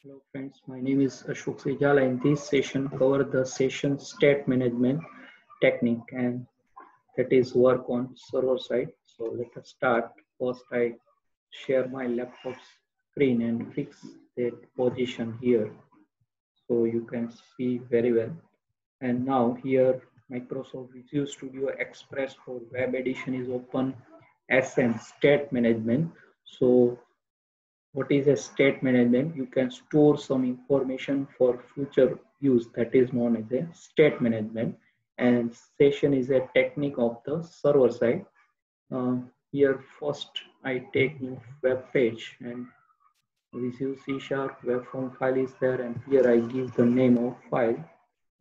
Hello friends, my name is Ashok Sejal and this session cover the session state management technique and that is work on server side. So let us start. First I share my laptop screen and fix that position here so you can see very well. And now here Microsoft Visual Studio Express for Web Edition is open SM state management. So what is a state management? You can store some information for future use, that is known as a state management. And session is a technique of the server side. Here first I take new web page and Visual C Sharp web form file is there, and here I give the name of file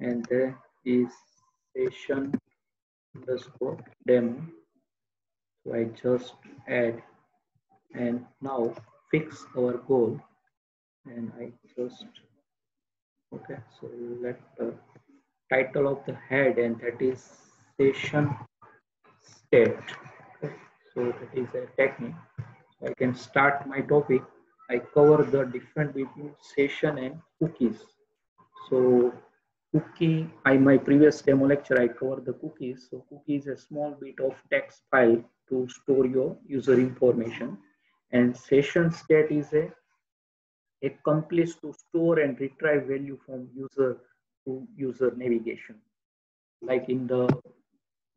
and there is session underscore demo. So I just add and now fix our goal and I just okay, so let the title of the head and that is session state. Okay, so that is a technique. So I can start my topic. I cover the difference between session and cookies. So cookie, my previous demo lecture I covered the cookies. So cookie is a small bit of text file to store your user information, and session state is a accomplish to store and retrieve value from user to user navigation. Like in the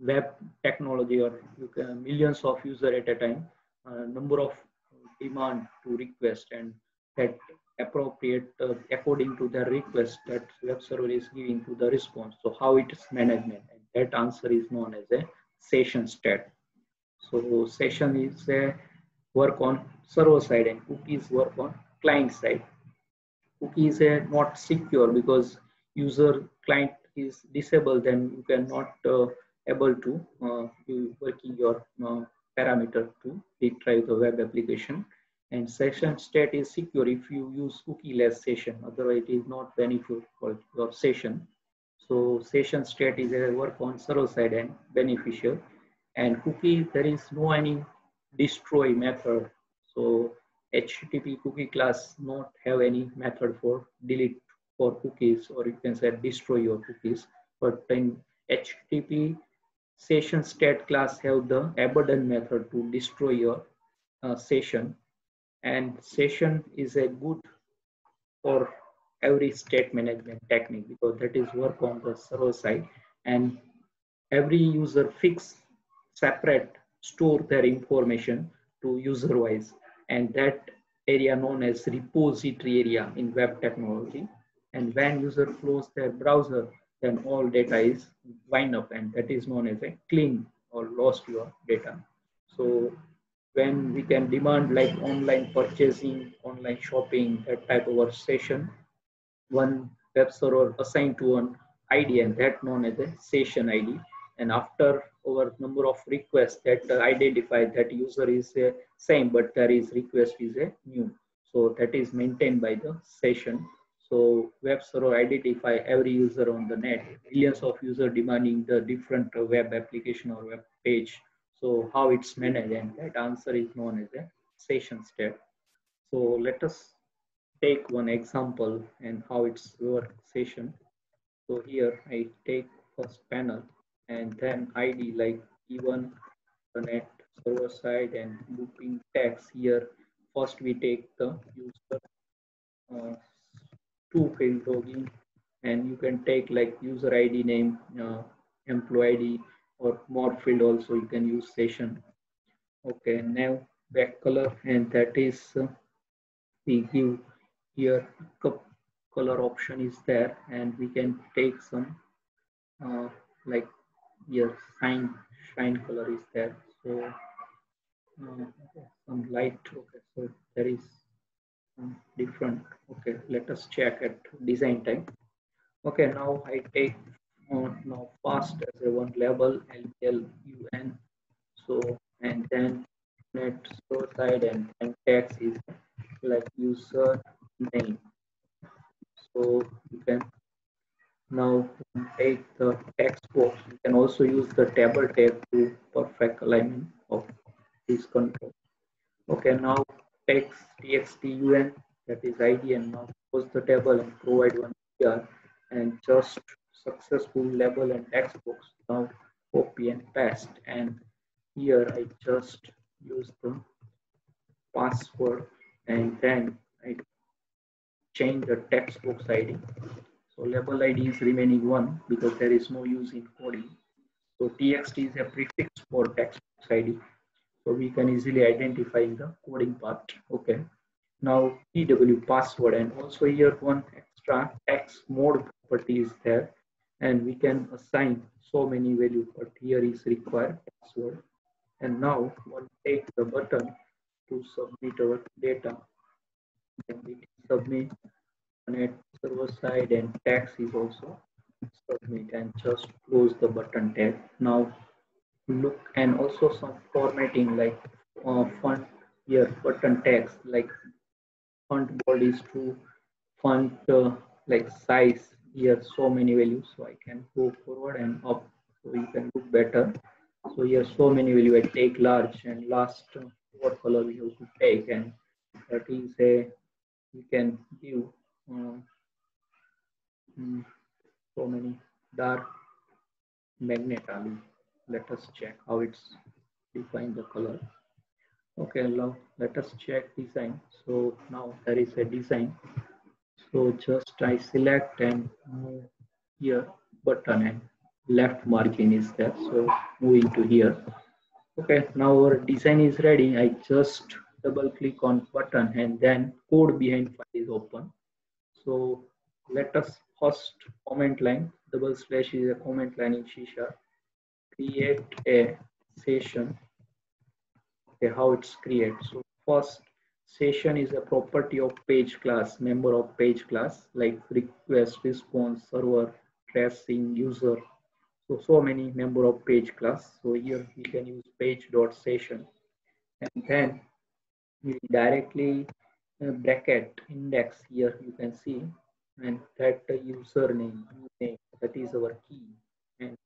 web technology, or you can millions of user at a time, number of demand to request, and that appropriate according to their request that web server is giving to the response. So how it is management, and that answer is known as a session state. So session is a work on server side and cookies work on client side. Cookie is not secure because user client is disabled, then you cannot able to do working your parameter to retrieve the web application. And session state is secure if you use cookie less session, otherwise it is not beneficial for your session. So session state is a work on server side and beneficial. And cookie, there is no any destroy method. So HTTP cookie class not have any method for delete for cookies, or you can say destroy your cookies. But in HTTP session state class have the abandon method to destroy your session. And session is a good for every state management technique because that is work on the server side, and every user fix separate store their information to user wise, and that area known as repository area in web technology. And when user close their browser, then all data is wind up, and that is known as a clean or lost your data. So when we can demand like online purchasing, online shopping, that type of a session, one web server assigned to an ID, and that known as a session ID. And after our number of requests that identify that user is same, but there is request is a new. So that is maintained by the session. So web server identify every user on the net, millions of user demanding the different web application or web page. So how it's managed, and that answer is known as a session state. So let us take one example and how it's work session. So here I take first panel and then ID like E1 net server side and looping tags here. First we take the user uh, to field login, and you can take like user ID name, employee ID, or more field also you can use session. Okay, now back color, and that is we give here color option is there, and we can take some uh, like here shine color is there. So okay, some light. Okay, so there is some different. Okay, let us check at design time. Okay, now I take now fast as a one label LLUN. So and then net store side, and then text is like user name. So you can now take the text box. You can also use the table tag to perfect alignment of this control. Okay, now text txtun, that is is ID, and now close the table and provide one here and just successful label and text box. Now copy and paste, and here I just use the password and then I change the text box ID. So label ID is remaining 1 because there is no use in coding. So txt is a prefix for text box ID. So we can easily identify in the coding part. Okay. Now PW password, and also here one extra text mode property is there, and we can assign so many values, but here is required password. And now we'll take the button to submit our data, and we can submit at server side, and tax is also submit, and just close the button tag. Now look, and also some formatting like font here button text like font bold is to font like size here so many values, so I can go forward and up so you can look better. So here so many value I take large, and last what color we have to take, and that is a we can give uh, so many dark magnet ali. Let us check how it's define the color. Okay, now let us check design. So now there is a design. So just I select and move here button, and left margin is there. So moving to here. Okay, now our design is ready. I just double click on button, and then code behind file is open. So let us first comment line, double slash is a comment line in C#. Create a session. Okay, how it's created. So first session is a property of page class, member of page class, like request, response, server, tracing, user. So many member of page class. So here we can use page.session, and then we directly bracket index here you can see, and that username that is our key, and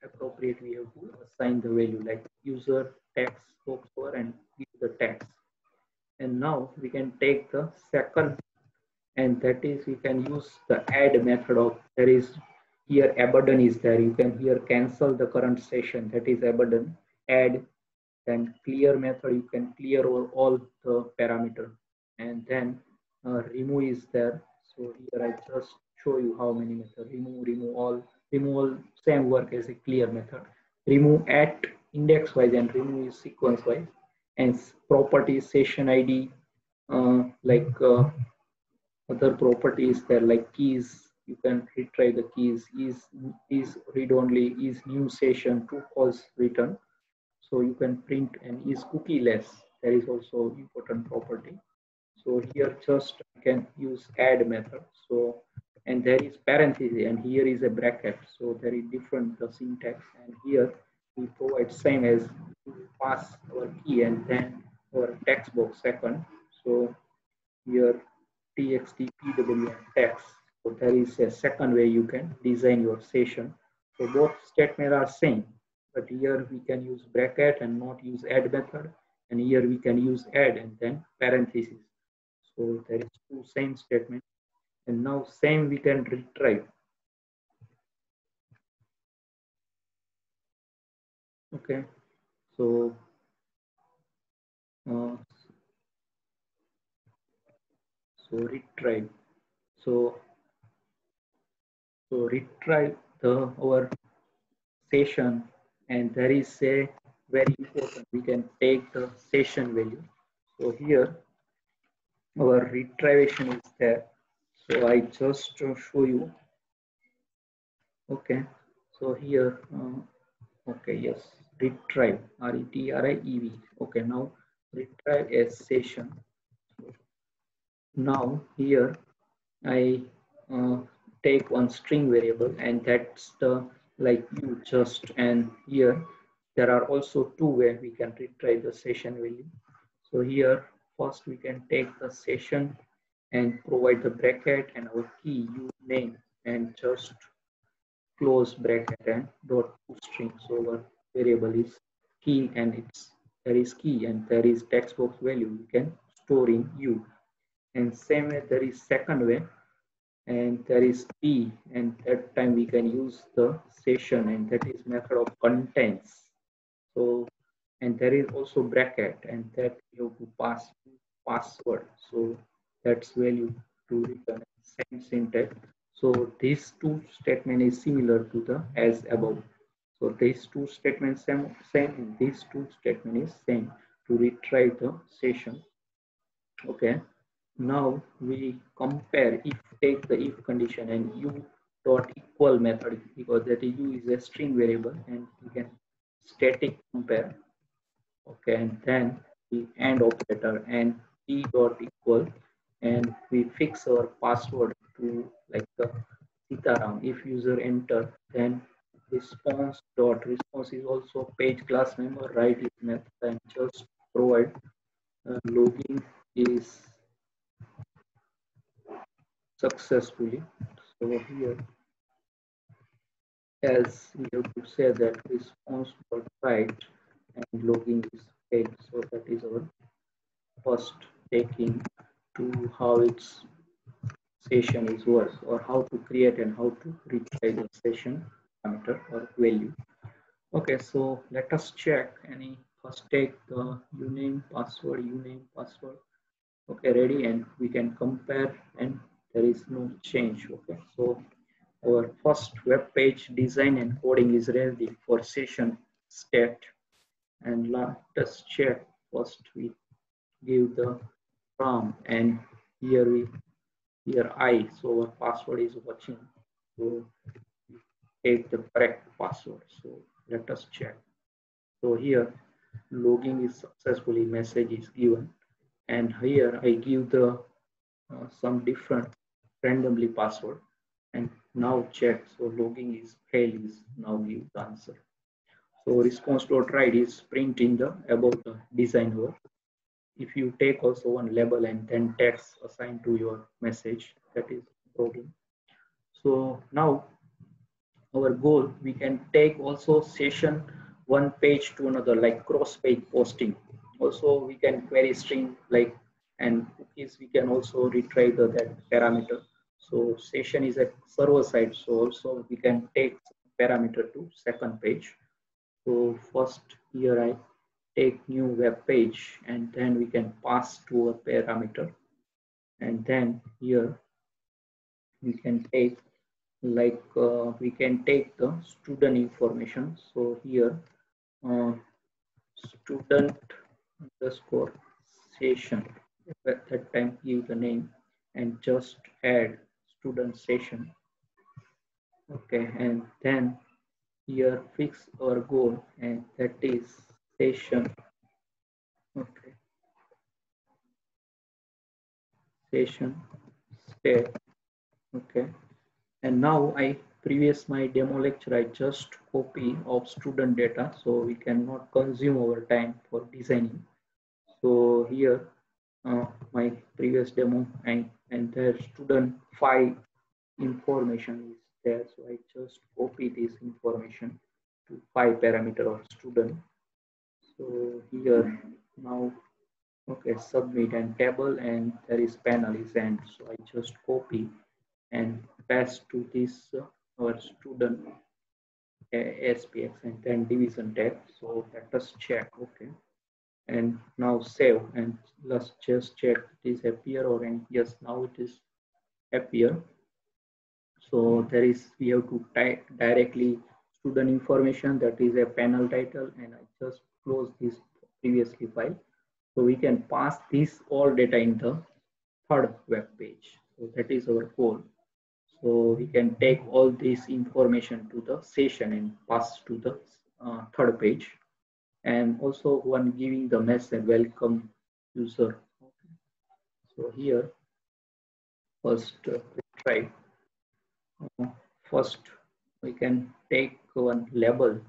appropriate we have to assign the value like user text box over and give the text. And now we can take the second, and that is we can use the add method of there is here abandon is there. You can here cancel the current session, that is abandon. Add, then clear method, you can clear all the parameter, and then remove is there. So here I just show you how many methods. Remove all same work as a clear method. Remove at index wise and remove is sequence wise, and properties session ID other properties there like keys. You can retrieve the keys. Is read only, is new session, true false return. So you can print, and is cookie less. There is also important property. So here just I can use add method. So and there is parenthesis, and here is a bracket. So there is different the syntax, and here we provide same as pass our key and then our text box second. So here txt, pw, and text. So there is a second way you can design your session. So both statements are same, but here we can use bracket and not use add method, and here we can use add and then parenthesis. So there is two same statement, and now same we can retrieve. Okay, so uh, retrieve. So retrieve the our session, and there is a very important, we can take the session value. So here our retrievation is there. So I just show you. Okay, so here okay, yes, retrieve, retrieve. Okay, now retrieve a session. Now here I take one string variable, and that's the like you just, and here there are also two ways we can retrieve the session value. So here first we can take the session and provide the bracket and our key name, and just close bracket and dot string. So our variable is key, and it's there is key and there is text box value we can store in u. And same way there is second way, and there is P, and that time we can use the session, and that is method of contents. So, and there is also bracket, and that you have to pass password. So that's value to return same syntax. So these two statement is similar to the as above. So these two statements same, and these two statement is same to retrieve the session. Okay. Now we compare, if take the if condition and u dot equal method, because that u is a string variable, and we can static compare. Okay, and then the AND operator and p dot equal, and we fix our password to like the Sitaram. If user enter, then response is also page class member, write is method, and just provide login is successfully. So here, as we have to say that response was right and logging is failed. So that is our first taking to how its session is work, or how to create and how to retry the session parameter or value. Okay, so let us check any. First take the username password. Okay, ready, and we can compare, and there is no change. Okay, so our first web page design and coding is ready for session state. And let us check. First we give the prompt, and here I, so our password is watching. So take the correct password. So let us check. So here logging is successfully, message is given, and here I give the some different randomly password, and now check. So logging is fail is now give the answer. So response.write is print in the about the design work. If you take also one label and then text assigned to your message, that is problem. So now our goal, we can take also session one page to another, like cross page posting. Also we can query string like, and cookies we can also retrieve that parameter. So session is a server side, so also we can take parameter to second page. So first here I take new web page, and then we can pass to a parameter, and then here we can take like we can take the student information. So here uh, student underscore session, at that time give the name and just add student session. Okay, and then here fix our goal, and that is session. Okay, session state. Okay, and now I previous my demo lecture, I just copy of student data, so we cannot consume our time for designing. So here my previous demo, and the student 5 information is there, so I just copy this information to 5 parameter of student. So here now, okay, submit and table, and there is panel is end, so I just copy and paste to this our student SPX, and then division tag. So let us check. Okay, and now save, and let's just check it is appear, or and yes, now it is appear. So there is, we have to type directly student information, that is a panel title, and I just close this previously file. So we can pass this all data in the third web page. So that is our goal. So we can take all this information to the session and pass to the third page, and also one giving the message welcome user. Okay. So here first try. First we can take one label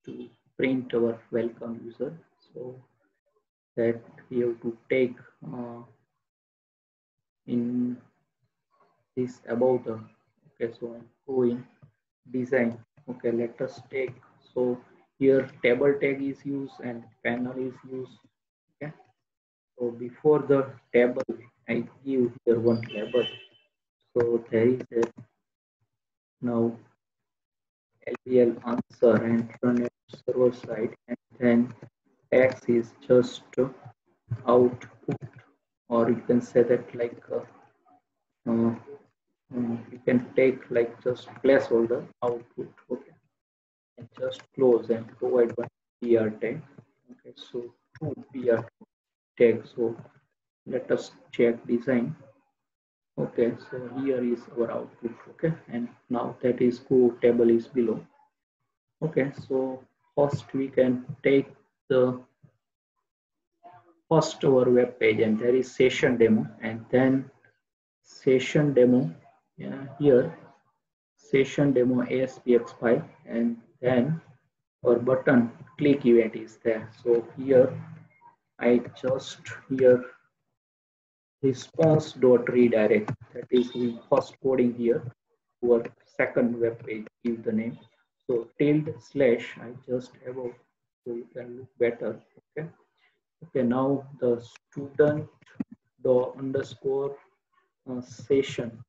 to print our welcome user. So that we have to take in this about the, okay, so go in design. Okay, let us take, so here table tag is used and panel is used. Okay, so before the table I give here one label. So there is a now LVL answer and run at server side, and then text is just output, or you can say that like uh, you can take like just placeholder output, okay, and just close and provide one PR tag. Okay, so two PR tags. So let us check design. Okay, so here is our output. Okay, and now that is go table is below. Okay, so first we can take the first our web page, and there is session demo, and then session demo, yeah, here session demo ASPX file, and then our button click event is there. So here I just here response dot redirect, that is we first coding here to our second web page, give the name. So tilde slash I just above so you can look better. Okay. Okay, now the student dot underscore session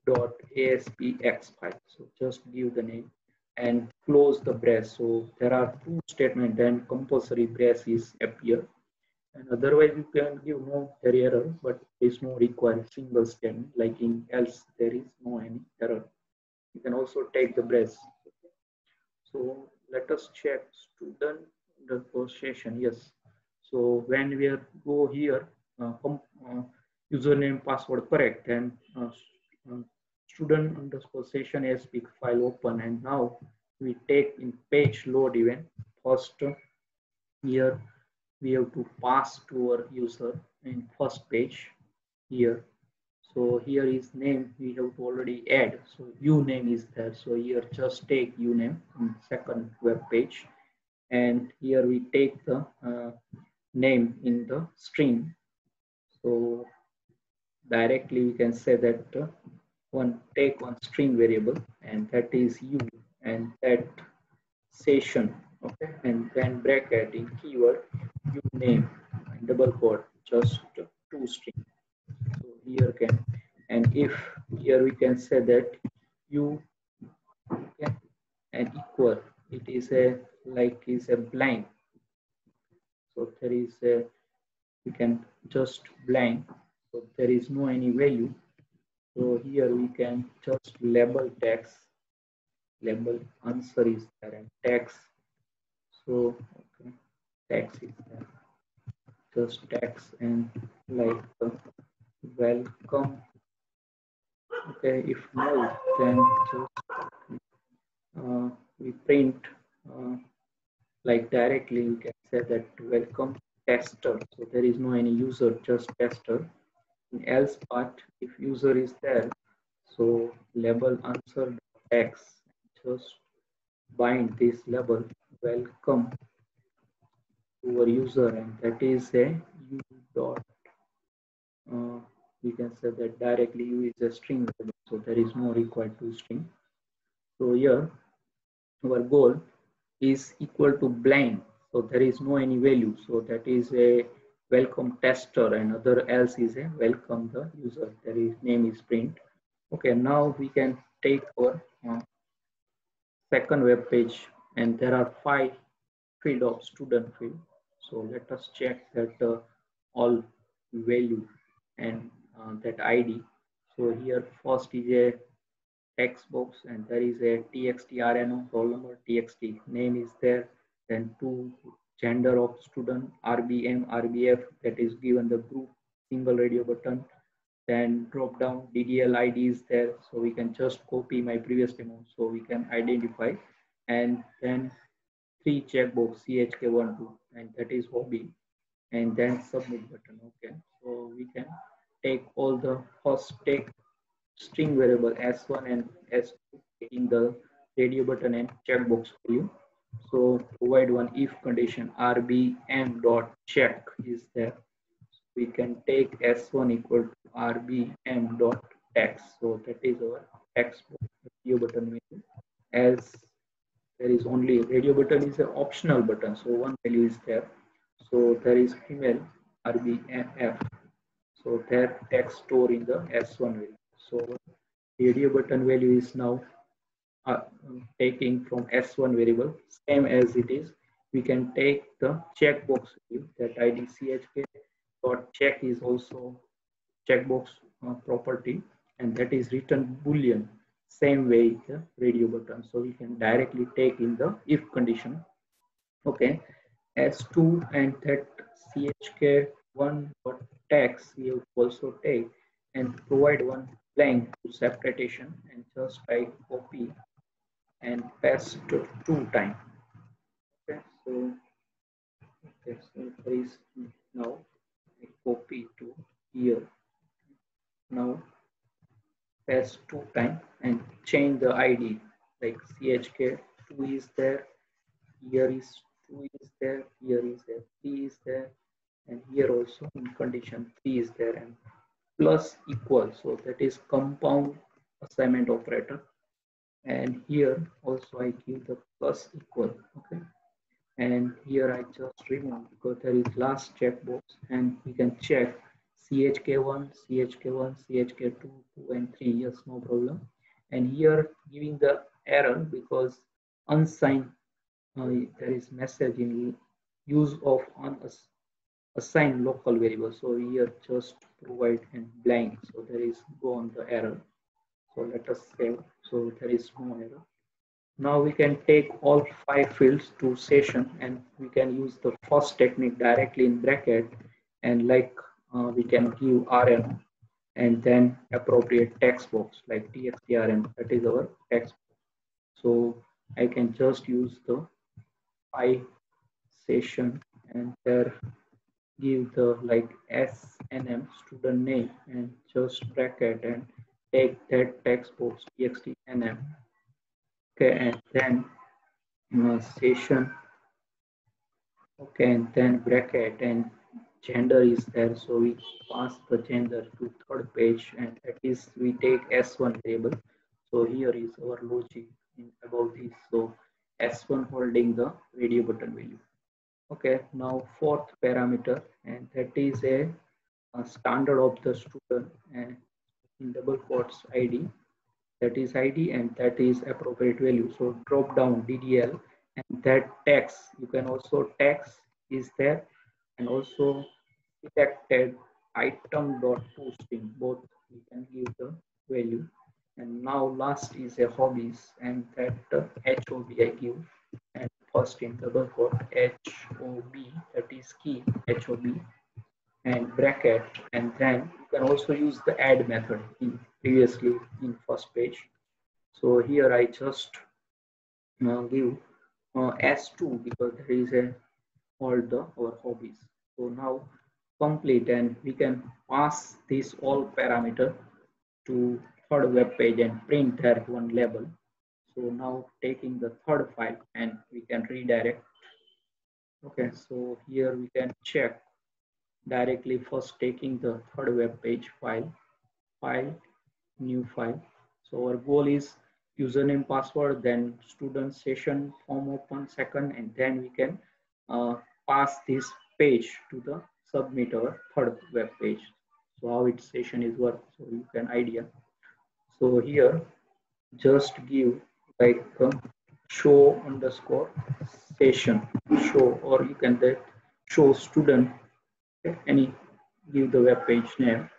dot aspx file. So just give the name and close the brace. So there are two statements, then compulsory brace is appear, and otherwise you can give no error, but there is no required single statement like in else there is no any error. You can also take the brace. So let us check student underscore session. Yes. So when we are go here, username password correct, and uh, student underscore session ASP file open, and now we take in page load event. First here we have to pass to our user in first page here. So here is name we have to already add. So uname is there. So here just take uname in second web page, and here we take the name in the string. So directly we can say that one take one string variable, and that is u, and that session, okay, and then bracket in keyword uname and double quote just two string. So here can, and if here we can say that you can and equal, it is a like is a blank. So there is a, we can just blank, so there is no any value. So here we can just label text, label answer is there, and text. So okay, text is there, just text, and like welcome. Okay, if no, then just we print like directly we can say that welcome tester. So there is no any user, just tester. In else part, if user is there, so label answer text, just bind this label welcome to our user, and that is a u dot we can say that directly u is a string label, so there is no required to string. So here our goal is equal to blank, so there is no any value, so that is a welcome tester, and other else is a welcome the user, there is name is print. Okay, now we can take our second web page, and there are 5 field of student field. So let us check that all value and that id. So here first is a text box, and there is a txt rno roll number txt name is there, then two gender of student rbm rbf, that is given the group single radio button, then drop down ddl id is there, so we can just copy my previous demo so we can identify, and then three checkbox chk12, and that is hobby, and then submit button. Okay, so we can take all the first take string variable s1 and s2 taking the radio button and checkbox value. So provide one if condition rbm dot check is there. We can take s1 equal to rbm dot text. So that is our text radio button value. As there is only radio button is an optional button, so one value is there. So there is female rbf. So their text store in the S1 value. So radio button value is now taking from S1 variable, same as it is. We can take the checkbox value, that id chk dot check is also checkbox property, and that is return boolean, same way the radio button. So we can directly take in the if condition. Okay, S2 and that chk1 dot text we have also take and provide one blank to separation and just type copy and paste 2 times. Okay, so there is now a copy to here. Now paste 2 times and change the ID, like chk2 is there, here is 2 is there, here is there, 3 is there, and here also in condition 3 is there, and plus equal, so that is compound assignment operator, and here also I give the plus equal. Okay, and here I just remove because there is last checkbox, and we can check chk1 chk1 chk2 2 and 3, yes, no problem. And here giving the error because unsigned, there is message in use of unassigned local variable, so here just provide and blank, so there is go on the error. So let us save, so there is no error. Now we can take all 5 fields to session, and we can use the first technique directly in bracket, and like we can give rm and then appropriate text box like txtrm, that is our text box. So I can just use the 5 session and there give the like snm student name and just bracket and take that text box txtnm. Okay, and then session. Okay, and then bracket and gender is there, so we pass the gender to third page, and that is we take s1 variable. So here is our logic about this. So s1 holding the radio button value. Okay, now fourth parameter, and that is a standard of the student, and in double quotes id, that is id and that is appropriate value. So drop down ddl, and that text you can also text is there, and also selected item dot posting, both you can give the value. And now last is a hobbies, and that hob I give, and first in double quote hob, that is key hob and bracket, and then you can also use the add method in previously in first page. So here I just give s2 because there is a all the our hobbies. So now complete, and we can pass this all parameter to third web page and print that one label. So now taking the third file and we can redirect. Okay, so here we can check directly first taking the third web page file, new file. So our goal is username, password, then student session form open second, and then we can pass this page to the submit our third web page. So how its session is work, so you can idea. So here just give like show underscore session show, or you can show student, okay, any give the web page name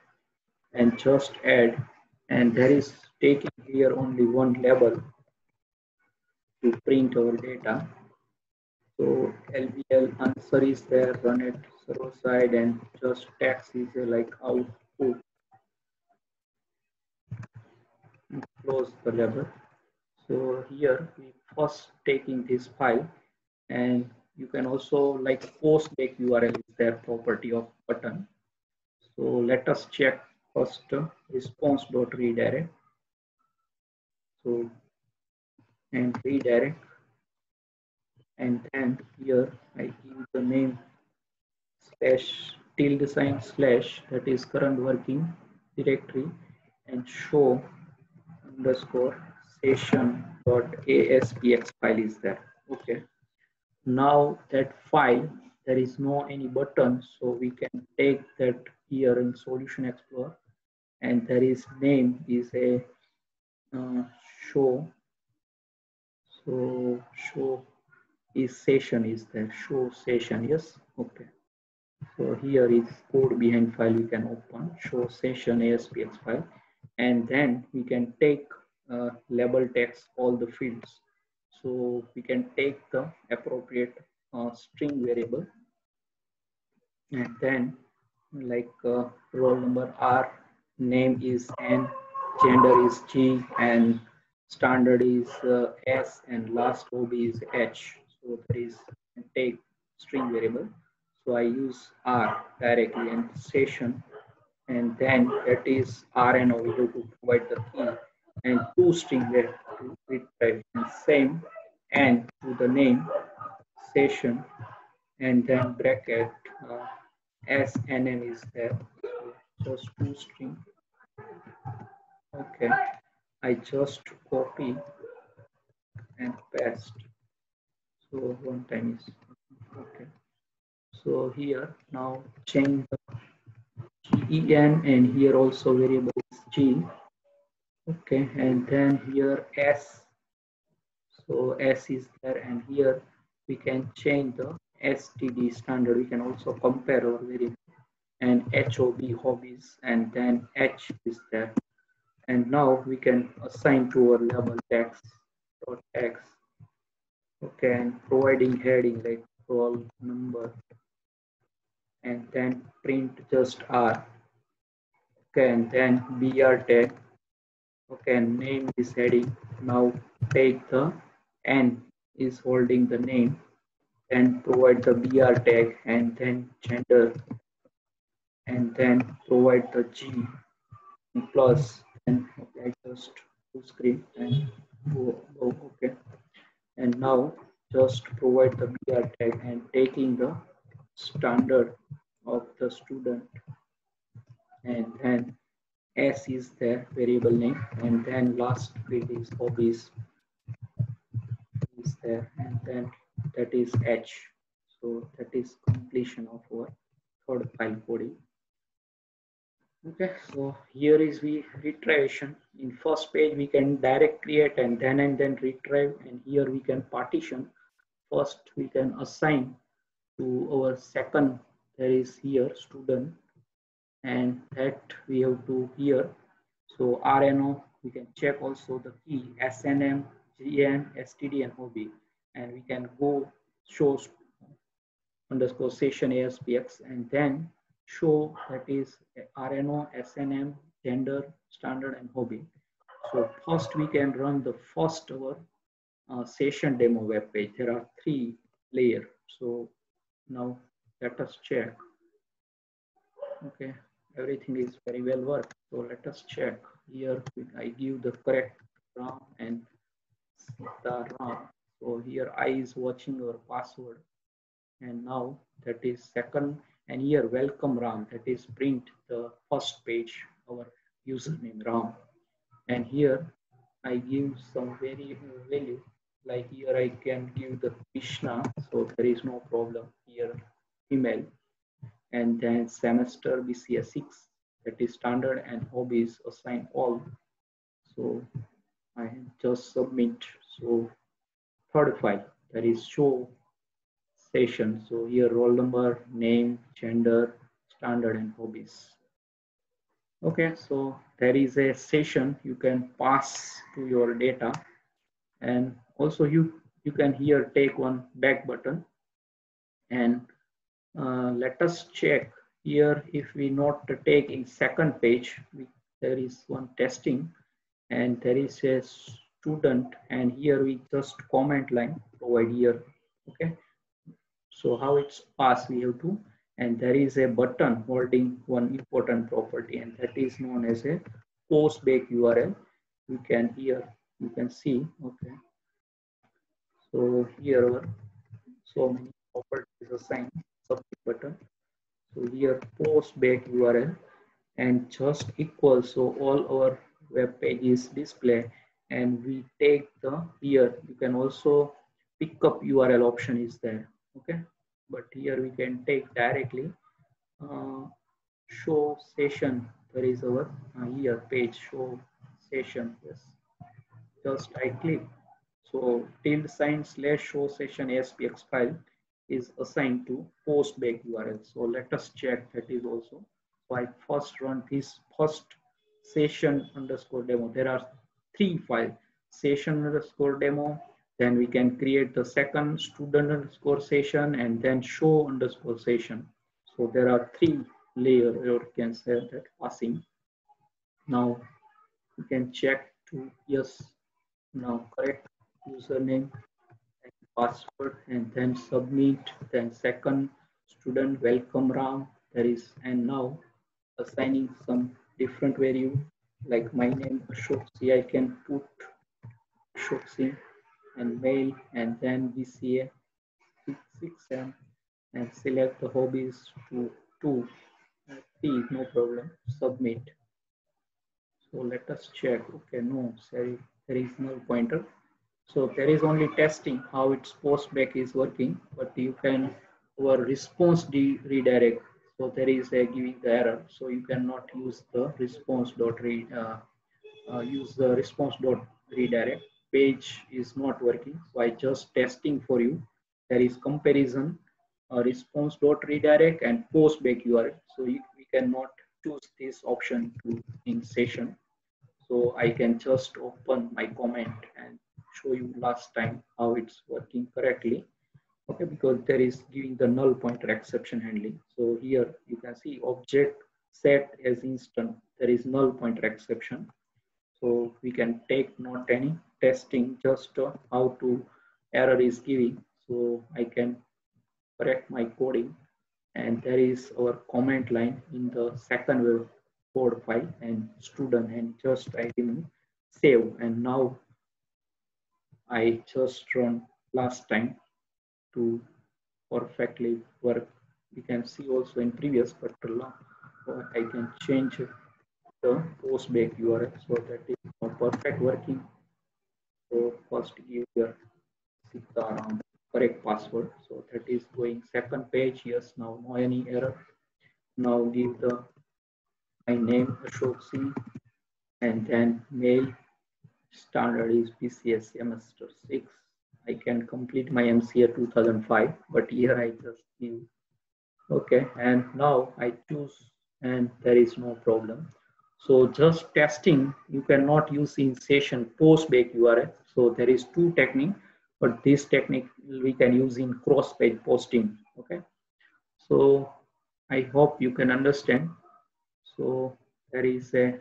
and just add, and there is taking here only one label to print our data. So LBL answer is there, run it server side, and just text is like output. Close the label. So here we first taking this file, and you can also like post back URL is there property of button. So let us check first response.redirect. So and redirect, and then here I give the name slash tilde sign slash, that is current working directory, and show underscore session dot aspx file is there. Okay, now that file there is no any button, so we can take that here in Solution Explorer, and there is name is a show. So show is session is there, show session, yes, okay. So here is code behind file we can open, show session ASPX file, and then we can take label text all the fields. So we can take the appropriate string variable, and then like roll number R, name is N, gender is G, and standard is S, and last OB is H. So there is take string variable. So I use R directly and session, and then that is RNO. We have to provide the key and two string there to retrieve, and same and to the name session, and then bracket SNM is there. So just two string. Okay, I just copy and paste. So one time is okay. So here now change the GEN, and here also variable is G. Okay, and then here S. So S is there, and here we can change the STD standard. We can also compare our variable, and HOB hobbies, and then H is there. And now we can assign to our label text dot text. Okay, and providing heading like roll number, and then print just R. Okay, and then BR tag. Okay, and name is heading. Now take the N is holding the name, and provide the BR tag, and then gender, and then provide the G plus, and okay, just full screen and go okay. And now just provide the BR tag and taking the standard of the student, and then S is the variable name, and then last field is hobbies is there, and then that is H. So that is completion of our third file coding. Okay, so here is we retrievation. In first page we can direct create and then retrieve, and here we can partition. First we can assign to our second, there is here student, and that we have to here. So RNO we can check also the key SNM, GN, STD, and OB, and we can go show underscore session ASPX, and then show that is RNO, SNM, gender, standard, and hobby. So first we can run the first our session demo web page. There are 3 layers. So now let us check. Okay, everything is very well worked. So let us check. Here I give the correct RAM and the RAM. So here I is watching our password, and now that is second, and here welcome RAM, that is print the first page our username RAM, and here I give some value, like here I can give the Krishna, so there is no problem here, email, and then semester BCS 6, that is standard, and hobbies assign all. So I just submit. So third file, that is show session. So here roll number, name, gender, standard, and hobbies. Okay, so there is a session you can pass to your data, and also you can here take one back button, and let us check here if we not take in second page, there is one testing, and there is a student, and here we just comment line provide here. Okay, so how it's passed we have to, and there is a button holding one important property, and that is known as a post back URL. You can here you can see. Okay, so here are so many properties assigned. Submit button. So here post back URL and just equal, so all our web pages display, and we take the here you can also pick up URL option is there. Okay, but here we can take directly show session. There is our here page show session. Yes, just I click. So tilde sign slash show session ASPX file is assigned to post back URL. So let us check that is also. So I first run this first session underscore demo. There are three files, session underscore demo. Then we can create the second student underscore session and then show underscore session. So there are three layers, or you can say that passing. Now you can check to yes, now correct username and password and then submit, then second student welcome Ram. There is and now assigning some different value like my name Ashok C. I can put Ashok C and mail and then VCA 667 and select the hobbies to 2 3 no problem submit. So let us check. Okay, no, sorry, there is no pointer. So there is only testing how its postback is working, but you can our response redirect. So there is a giving the error. So you cannot use the response dot read use the response dot redirect. Page is not working. So I just testing for you. There is comparison response dot redirect and postback URL. So we cannot choose this option to in session. So I can just open my comment and show you last time how it's working correctly. Okay, because there is giving the null pointer exception handling. So here you can see object set as instant. There is null pointer exception. So we can take not any testing, just how to error is giving. So I can correct my coding and there is our comment line in the second web code file and student and just I remove save and now I just run last time to perfectly work. You can see also in previous but I can change the postback URL so that is now perfect working. So first give your Sitaram correct password. So that is going second page. Yes, now no any error. Now give the my name Ashok C and then mail standard is BCS semester 6. I can complete my MCA 2005, but here I just give okay and now I choose and there is no problem. So just testing you cannot use in session post back URL. So there is two technique, but this technique we can use in cross page posting. Okay, so I hope you can understand. So there is a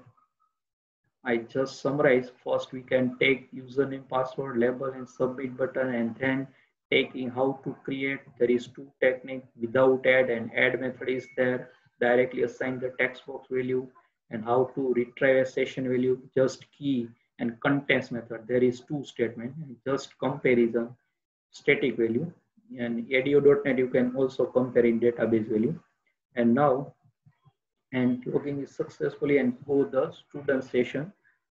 I just summarize. First, we can take username, password, label, and submit button, and then taking how to create. There is two technique without add and add method is there. Directly assign the text box value and how to retrieve a session value. Just key and contents method. There is two statement and just comparison static value and ADO.NET you can also compare in database value. And now and logging is successfully and go the student session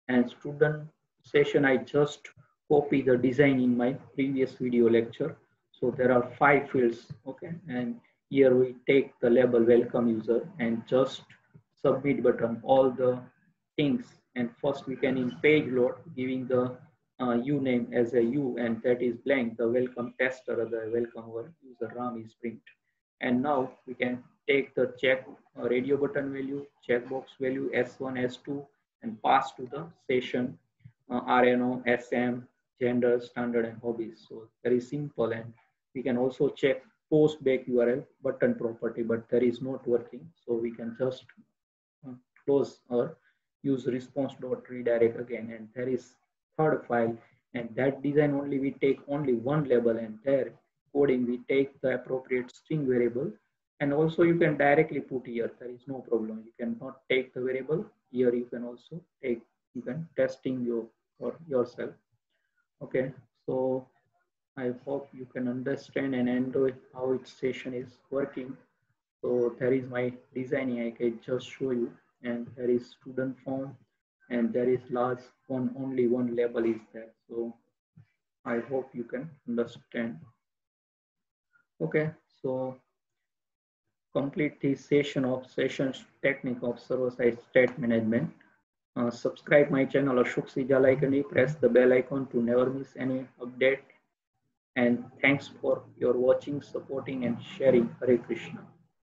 and student session I just copy the design in my previous video lecture. So there are 5 fields. Okay, and here we take the label welcome user and just submit button all the things and first we can in page load giving the u name as a u and that is blank the welcome tester or the welcome our user ram is print. And now we can take the check radio button value, checkbox value S1, S2, and pass to the session RNO, SM, gender, standard, and hobbies. So very simple. And we can also check post back URL button property, but there is not working. So we can just close or use response.redirect again. And there is third file and that design only we take only one label and there coding we take the appropriate string variable and also you can directly put here there is no problem you cannot take the variable here you can also take you can testing your or yourself. Okay, so I hope you can understand and enjoy how its session is working. So there is my designing I can just show you and there is student form and there is last one only one label is there. So I hope you can understand. Okay, so complete this session of sessions technique of server-side state management. Subscribe my channel Ashok C. Jalaikanni. Press the bell icon to never miss any update. And thanks for your watching, supporting, and sharing. Hare Krishna.